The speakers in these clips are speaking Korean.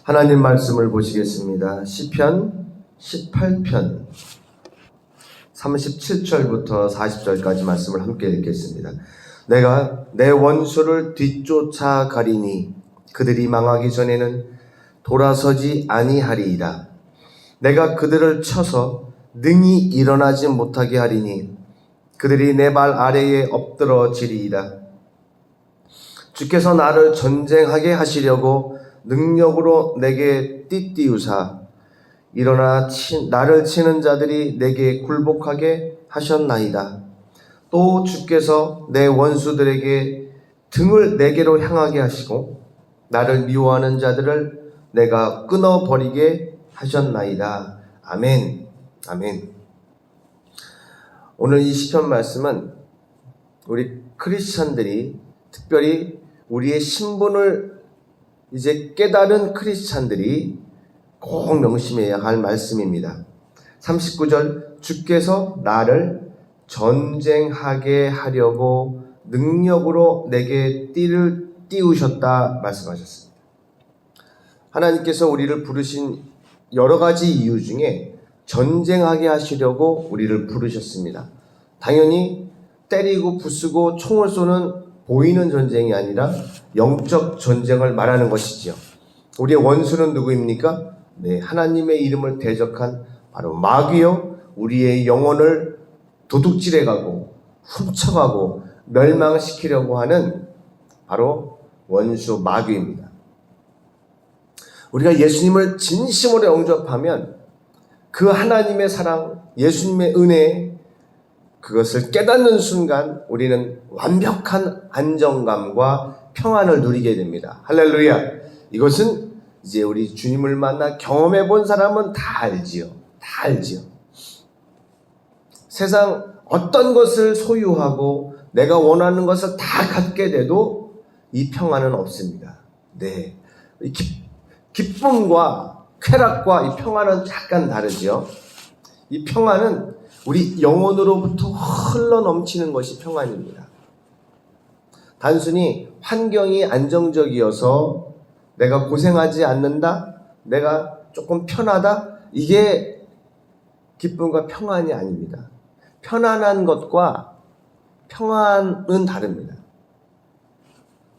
하나님 말씀을 보시겠습니다. 시편 18편 37절부터 40절까지 말씀을 함께 읽겠습니다. 내가 내 원수를 뒤쫓아가리니 그들이 망하기 전에는 돌아서지 아니하리이다. 내가 그들을 쳐서 능히 일어나지 못하게 하리니 그들이 내 발 아래에 엎드러지리이다. 주께서 나를 전쟁하게 하시려고 능력으로 내게 띠띠우사 일어나 나를 치는 자들이 내게 굴복하게 하셨나이다. 또 주께서 내 원수들에게 등을 내게로 향하게 하시고 나를 미워하는 자들을 내가 끊어버리게 하셨나이다. 아멘. 아멘. 오늘 이 시편 말씀은 우리 크리스찬들이, 특별히 우리의 신분을 이제 깨달은 크리스찬들이 꼭 명심해야 할 말씀입니다. 39절, 주께서 나를 전쟁하게 하려고 능력으로 내게 띠를 띄우셨다 말씀하셨습니다. 하나님께서 우리를 부르신 여러 가지 이유 중에 전쟁하게 하시려고 우리를 부르셨습니다. 당연히 때리고 부수고 총을 쏘는 보이는 전쟁이 아니라 영적 전쟁을 말하는 것이지요. 우리의 원수는 누구입니까? 네, 하나님의 이름을 대적한 바로 마귀요, 우리의 영혼을 도둑질해가고 훔쳐가고 멸망시키려고 하는 바로 원수 마귀입니다. 우리가 예수님을 진심으로 영접하면 그 하나님의 사랑, 예수님의 은혜, 그것을 깨닫는 순간 우리는 완벽한 안정감과 평안을 누리게 됩니다. 할렐루야. 이것은 이제 우리 주님을 만나 경험해 본 사람은 다 알지요. 다 알지요. 세상 어떤 것을 소유하고 내가 원하는 것을 다 갖게 돼도 이 평안은 없습니다. 네. 기쁨과 쾌락과 이 평안은 약간 다르죠. 이 평안은 우리 영혼으로부터 흘러 넘치는 것이 평안입니다. 단순히 환경이 안정적이어서 내가 고생하지 않는다, 내가 조금 편하다, 이게 기쁨과 평안이 아닙니다. 편안한 것과 평안은 다릅니다.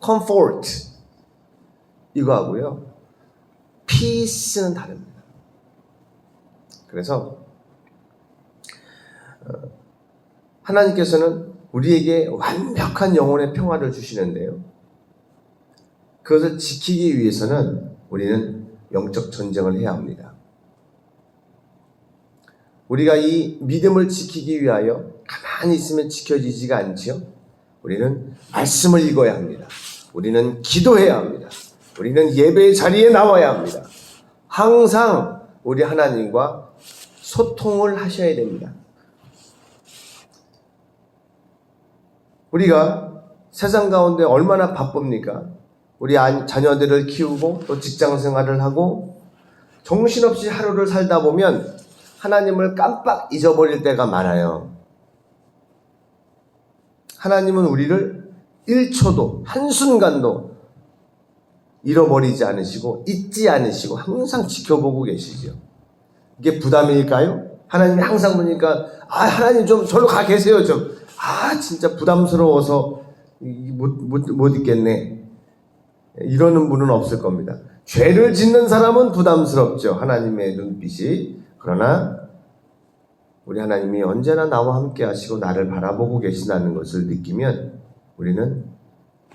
comfort 이거 하고요, peace는 다릅니다. 그래서 하나님께서는 우리에게 완벽한 영혼의 평화를 주시는데요, 그것을 지키기 위해서는 우리는 영적 전쟁을 해야 합니다. 우리가 이 믿음을 지키기 위하여 가만히 있으면 지켜지지가 않지요. 우리는 말씀을 읽어야 합니다. 우리는 기도해야 합니다. 우리는 예배의 자리에 나와야 합니다. 항상 우리 하나님과 소통을 하셔야 됩니다. 우리가 세상 가운데 얼마나 바쁩니까? 우리 자녀들을 키우고 또 직장 생활을 하고 정신없이 하루를 살다 보면 하나님을 깜빡 잊어버릴 때가 많아요. 하나님은 우리를 1초도, 한순간도 잃어버리지 않으시고 잊지 않으시고 항상 지켜보고 계시죠. 이게 부담일까요? 하나님이 항상 보니까 하나님 좀 절로 가 계세요. 좀 진짜 부담스러워서 못 있겠네, 이러는 분은 없을 겁니다. 죄를 짓는 사람은 부담스럽죠, 하나님의 눈빛이. 그러나 우리 하나님이 언제나 나와 함께 하시고 나를 바라보고 계신다는 것을 느끼면 우리는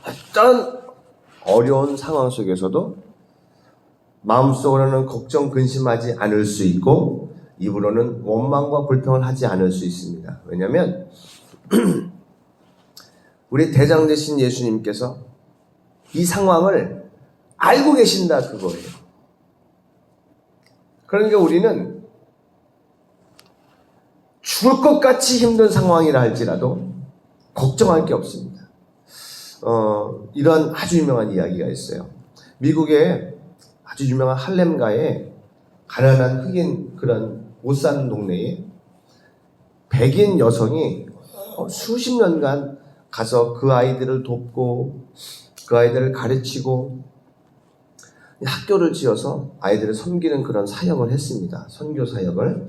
어떤 어려운 상황 속에서도 마음속으로는 걱정, 근심하지 않을 수 있고 입으로는 원망과 불평을 하지 않을 수 있습니다. 왜냐하면 우리 대장 되신 예수님께서 이 상황을 알고 계신다, 그거예요. 그러니까 우리는 죽을 것 같이 힘든 상황이라 할지라도 걱정할 게 없습니다. 이런 아주 유명한 이야기가 있어요. 미국의 아주 유명한 할렘가에 가난한 흑인 그런 못 사는 동네에 백인 여성이 수십 년간 가서 그 아이들을 돕고 그 아이들을 가르치고 학교를 지어서 아이들을 섬기는 그런 사역을 했습니다. 선교 사역을.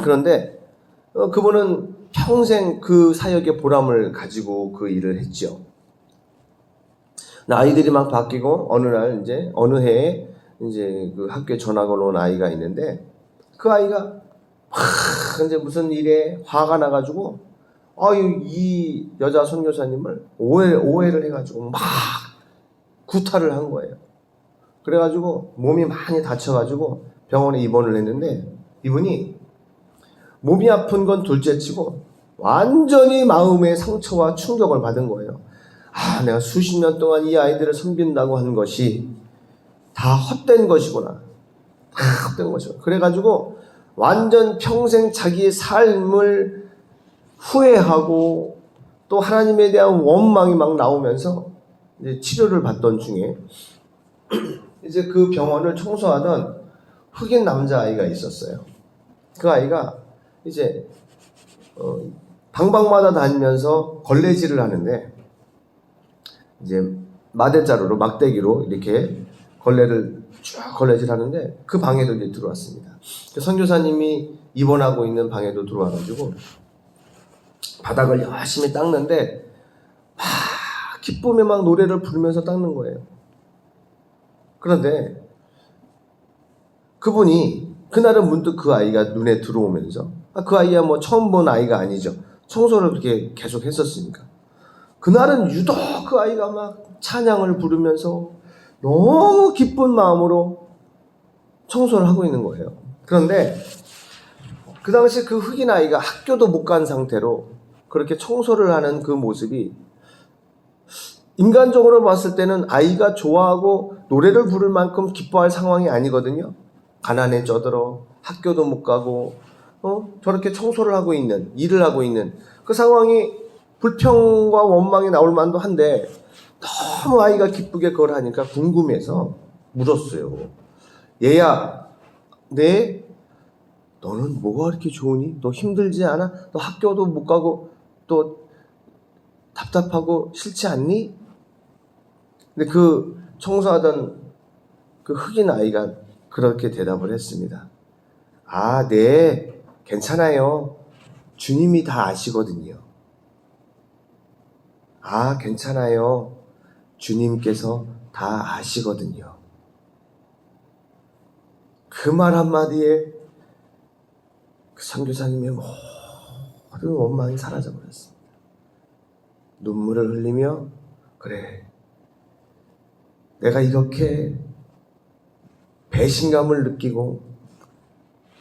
그런데 그분은 평생 그 사역의 보람을 가지고 그 일을 했죠. 아이들이 막 바뀌고 어느 날 이제 어느 해에 이제 그 학교에 전학을 온 아이가 있는데 그 아이가 막 이제 무슨 일에 화가 나가지고 이 여자 선교사님을 오해를 해가지고 막 구타를 한 거예요. 그래가지고 몸이 많이 다쳐가지고 병원에 입원을 했는데 이분이 몸이 아픈 건 둘째치고 완전히 마음의 상처와 충격을 받은 거예요. 내가 수십 년 동안 이 아이들을 섬긴다고 하는 것이 다 헛된 것이구나. 다 헛된 것이구나. 그래가지고 완전 평생 자기의 삶을 후회하고 또 하나님에 대한 원망이 막 나오면서 이제 치료를 받던 중에 이제 그 병원을 청소하던 흑인 남자아이가 있었어요. 그 아이가 이제 방방마다 다니면서 걸레질을 하는데 이제 마대자루로 막대기로 이렇게 걸레를 쭉 걸레질 하는데 그 방에도 이제 들어왔습니다. 선교사님이 입원하고 있는 방에도 들어와가지고 바닥을 열심히 닦는데 막 기쁨에 막 노래를 부르면서 닦는 거예요. 그런데 그분이 그날은 문득 그 아이가 눈에 들어오면서 그 아이야 뭐 처음 본 아이가 아니죠. 청소를 그렇게 계속 했었으니까. 그날은 유독 그 아이가 막 찬양을 부르면서 너무 기쁜 마음으로 청소를 하고 있는 거예요. 그런데 그 당시 그 흑인 아이가 학교도 못 간 상태로 그렇게 청소를 하는 그 모습이 인간적으로 봤을 때는 아이가 좋아하고 노래를 부를 만큼 기뻐할 상황이 아니거든요. 가난에 쩌들어 학교도 못 가고 저렇게 청소를 하고 있는, 일을 하고 있는 그 상황이 불평과 원망이 나올 만도 한데 너무 아이가 기쁘게 그걸 하니까 궁금해서 물었어요. 얘야, 너는 뭐가 그렇게 좋으니? 너 힘들지 않아? 너 학교도 못 가고 또 답답하고 싫지 않니? 근데 그 청소하던 그 흑인 아이가 그렇게 대답을 했습니다. 네, 괜찮아요. 주님이 다 아시거든요. 괜찮아요. 주님께서 다 아시거든요. 그 말 한마디에 그 선교사님의 모든 원망이 사라져버렸습니다. 눈물을 흘리며 그래, 내가 이렇게 배신감을 느끼고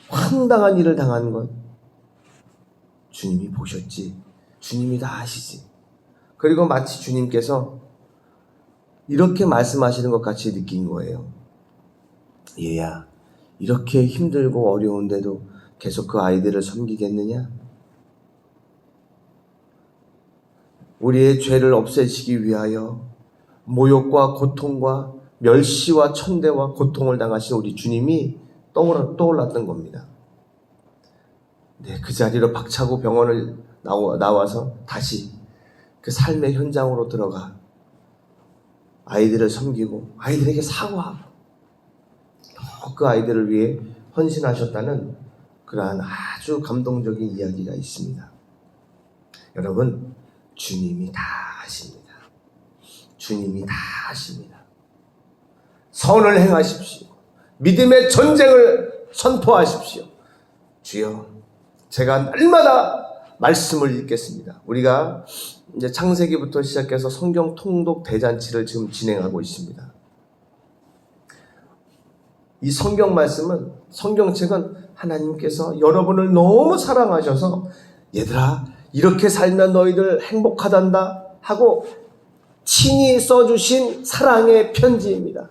황당한 일을 당한 것 주님이 보셨지. 주님이 다 아시지. 그리고 마치 주님께서 이렇게 말씀하시는 것 같이 느낀 거예요. 얘야, 이렇게 힘들고 어려운데도 계속 그 아이들을 섬기겠느냐? 우리의 죄를 없애시기 위하여 모욕과 고통과 멸시와 천대와 고통을 당하신 우리 주님이 떠올랐던 겁니다. 그 자리로 박차고 병원을 나와서 다시 그 삶의 현장으로 들어가 아이들을 섬기고 아이들에게 사과하고 그 아이들을 위해 헌신하셨다는 그러한 아주 감동적인 이야기가 있습니다. 여러분, 주님이 다 아십니다. 주님이 다 아십니다. 선을 행하십시오. 믿음의 전쟁을 선포하십시오. 주여, 제가 날마다 말씀을 읽겠습니다. 우리가 이제 창세기부터 시작해서 성경 통독 대잔치를 지금 진행하고 있습니다. 이 성경 말씀은, 성경책은 하나님께서 여러분을 너무 사랑하셔서 얘들아, 이렇게 살면 너희들 행복하단다 하고 친히 써주신 사랑의 편지입니다.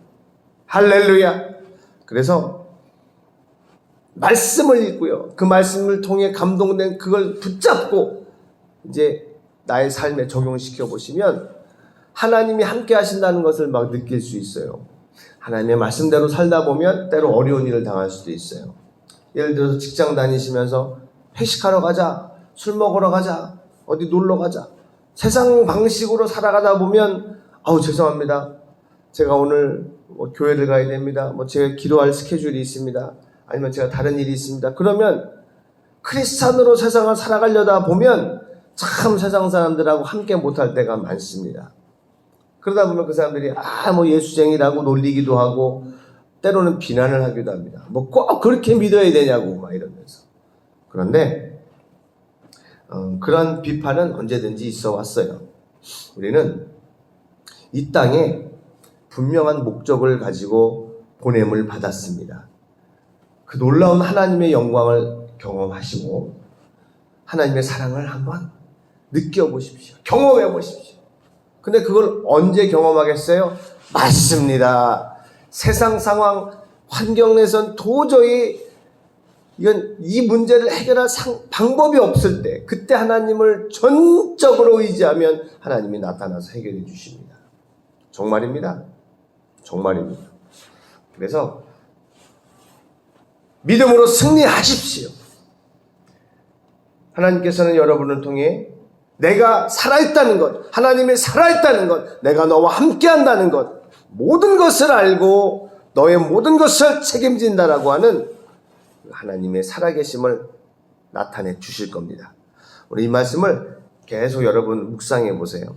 할렐루야. 그래서 말씀을 읽고요, 그 말씀을 통해 감동된 그걸 붙잡고 이제 나의 삶에 적용시켜 보시면 하나님이 함께 하신다는 것을 막 느낄 수 있어요. 하나님의 말씀대로 살다 보면 때로 어려운 일을 당할 수도 있어요. 예를 들어서 직장 다니시면서 회식하러 가자, 술 먹으러 가자, 어디 놀러 가자, 세상 방식으로 살아가다 보면 죄송합니다, 제가 오늘 뭐 교회를 가야 됩니다. 뭐 제가 기도할 스케줄이 있습니다. 아니면 제가 다른 일이 있습니다. 그러면 크리스찬으로 세상을 살아가려다 보면 참 세상 사람들하고 함께 못할 때가 많습니다. 그러다 보면 그 사람들이 뭐 예수쟁이라고 놀리기도 하고 때로는 비난을 하기도 합니다. 뭐 꼭 그렇게 믿어야 되냐고 막 이러면서. 그런데 그런 비판은 언제든지 있어 왔어요. 우리는 이 땅에 분명한 목적을 가지고 보냄을 받았습니다. 그 놀라운 하나님의 영광을 경험하시고 하나님의 사랑을 한번 느껴보십시오. 경험해보십시오. 근데 그걸 언제 경험하겠어요? 맞습니다. 세상 상황, 환경 내선 도저히 이 문제를 해결할 방법이 없을 때, 그때 하나님을 전적으로 의지하면 하나님이 나타나서 해결해 주십니다. 정말입니다. 정말입니다. 그래서 믿음으로 승리하십시오. 하나님께서는 여러분을 통해 내가 살아있다는 것, 하나님이 살아있다는 것, 내가 너와 함께한다는 것, 모든 것을 알고 너의 모든 것을 책임진다라고 하는 하나님의 살아계심을 나타내 주실 겁니다. 우리 이 말씀을 계속 여러분 묵상해 보세요.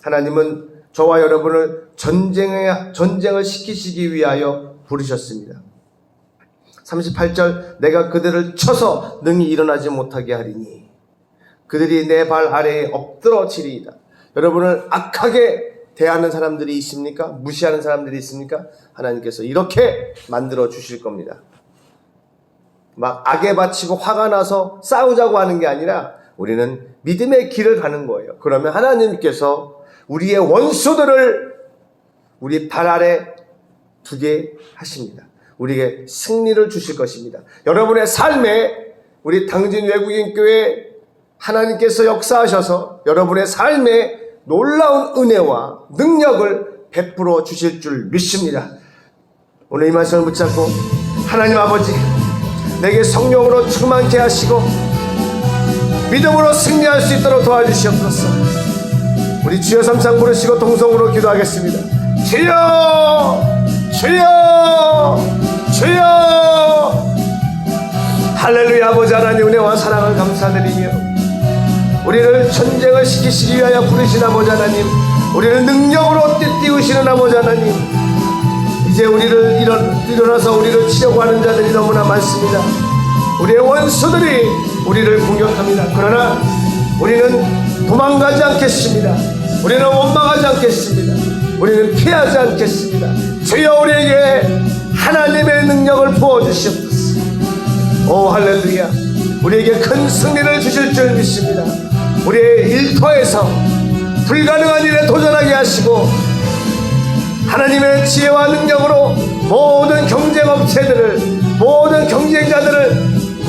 하나님은 저와 여러분을 전쟁을 시키시기 위하여 부르셨습니다. 38절, 내가 그들을 쳐서 능히 일어나지 못하게 하리니 그들이 내 발 아래에 엎드러지리이다. 여러분을 악하게 대하는 사람들이 있습니까? 무시하는 사람들이 있습니까? 하나님께서 이렇게 만들어 주실 겁니다. 막 악에 바치고 화가 나서 싸우자고 하는 게 아니라 우리는 믿음의 길을 가는 거예요. 그러면 하나님께서 우리의 원수들을 우리 발 아래 두게 하십니다. 우리에게 승리를 주실 것입니다. 여러분의 삶에 우리 당진 외국인 교회 하나님께서 역사하셔서 여러분의 삶에 놀라운 은혜와 능력을 베풀어 주실 줄 믿습니다. 오늘 이 말씀을 붙잡고 하나님 아버지, 내게 성령으로 충만케 하시고 믿음으로 승리할 수 있도록 도와주시옵소서. 우리 주여 삼창 부르시고 동성으로 기도하겠습니다. 주여, 주여, 주여. 할렐루야. 아버지 하나님 은혜와 사랑을 감사드리며 우리를 전쟁을 시키시기 위하여 부르신 아버지 하나님, 우리를 능력으로 띄우시는 아버지 하나님, 이제 우리를 일어나서 우리를 치려고 하는 자들이 너무나 많습니다. 우리의 원수들이 우리를 공격합니다. 그러나 우리는 도망가지 않겠습니다. 우리는 원망하지 않겠습니다. 우리는 피하지 않겠습니다. 주여 우리에게 하나님의 능력을 부어주시옵소서. 오 할렐루야. 우리에게 큰 승리를 주실 줄 믿습니다. 우리의 일터에서 불가능한 일에 도전하게 하시고 하나님의 지혜와 능력으로 모든 경쟁업체들을, 모든 경쟁자들을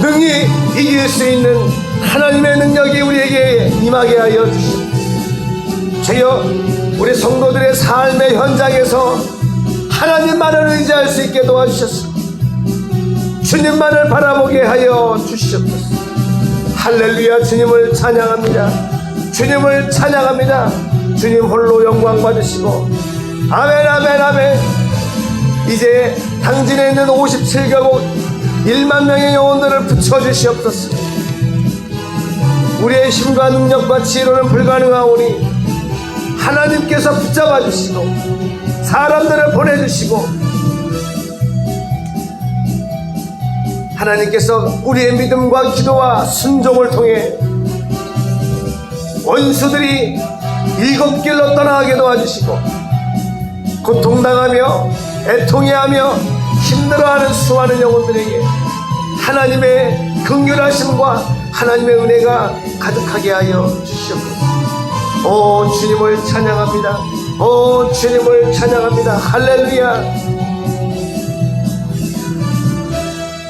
능히 이길 수 있는 하나님의 능력이 우리에게 임하게 하여 주시옵소서. 주여 우리 성도들의 삶의 현장에서 하나님만을 의지할 수 있게 도와주셨소. 주님만을 바라보게 하여 주시옵소서. 할렐루야. 주님을 찬양합니다. 주님을 찬양합니다. 주님 홀로 영광 받으시고 아멘 아멘 아멘. 이제 당진에 있는 57개국 1만 명의 영혼들을 붙여주시옵소서. 우리의 힘과 능력과 지혜로는 불가능하오니 하나님께서 붙잡아 주시고 사람들을 보내주시고 하나님께서 우리의 믿음과 기도와 순종을 통해 원수들이 일곱 길로 떠나가게 도와주시고 고통당하며 애통해하며 힘들어하는 수많은 영혼들에게 하나님의 긍휼하심과 하나님의 은혜가 가득하게 하여 주시옵소서. 오 주님을 찬양합니다. 오 주님을 찬양합니다. 할렐루야.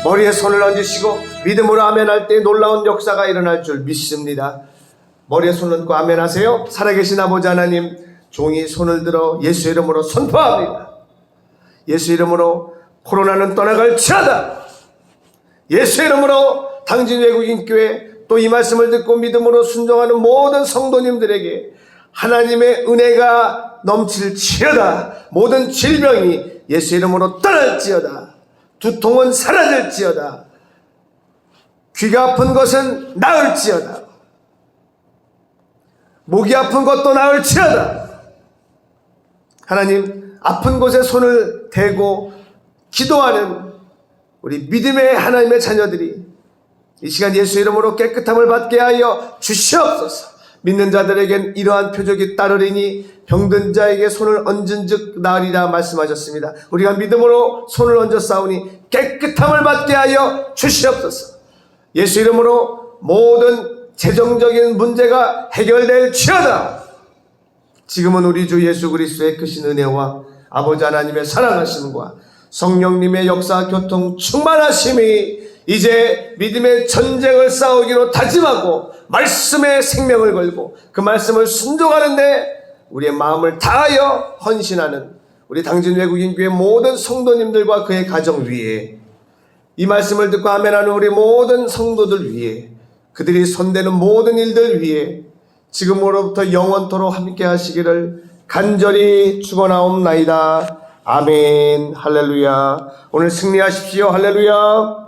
머리에 손을 얹으시고 믿음으로 아멘할 때 놀라운 역사가 일어날 줄 믿습니다. 머리에 손을 얹고 아멘하세요. 살아계신 아버지 하나님, 종이 손을 들어 예수 이름으로 선포합니다. 예수 이름으로 코로나는 떠나갈지어다. 예수 이름으로 당진 외국인 교회 또 이 말씀을 듣고 믿음으로 순종하는 모든 성도님들에게 하나님의 은혜가 넘칠지어다. 모든 질병이 예수 이름으로 떠날지어다. 두통은 사라질지어다. 귀가 아픈 것은 나을지어다. 목이 아픈 것도 나을지어다. 하나님, 아픈 곳에 손을 대고 기도하는 우리 믿음의 하나님의 자녀들이 이 시간 예수 이름으로 깨끗함을 받게 하여 주시옵소서. 믿는 자들에겐 이러한 표적이 따르리니 병든 자에게 손을 얹은 즉 나으리라 말씀하셨습니다. 우리가 믿음으로 손을 얹어 싸우니 깨끗함을 받게 하여 주시옵소서. 예수 이름으로 모든 재정적인 문제가 해결될지어다. 지금은 우리 주 예수 그리스도의 크신 은혜와 아버지 하나님의 사랑하심과 성령님의 역사 교통 충만하심이 이제 믿음의 전쟁을 싸우기로 다짐하고 말씀에 생명을 걸고 그 말씀을 순종하는데 우리의 마음을 다하여 헌신하는 우리 당진 외국인 교회 모든 성도님들과 그의 가정 위에, 이 말씀을 듣고 아멘하는 우리 모든 성도들 위에, 그들이 손대는 모든 일들 위에 지금으로부터 영원토록 함께 하시기를 간절히 축원하옵나이다. 아멘. 할렐루야. 오늘 승리하십시오. 할렐루야.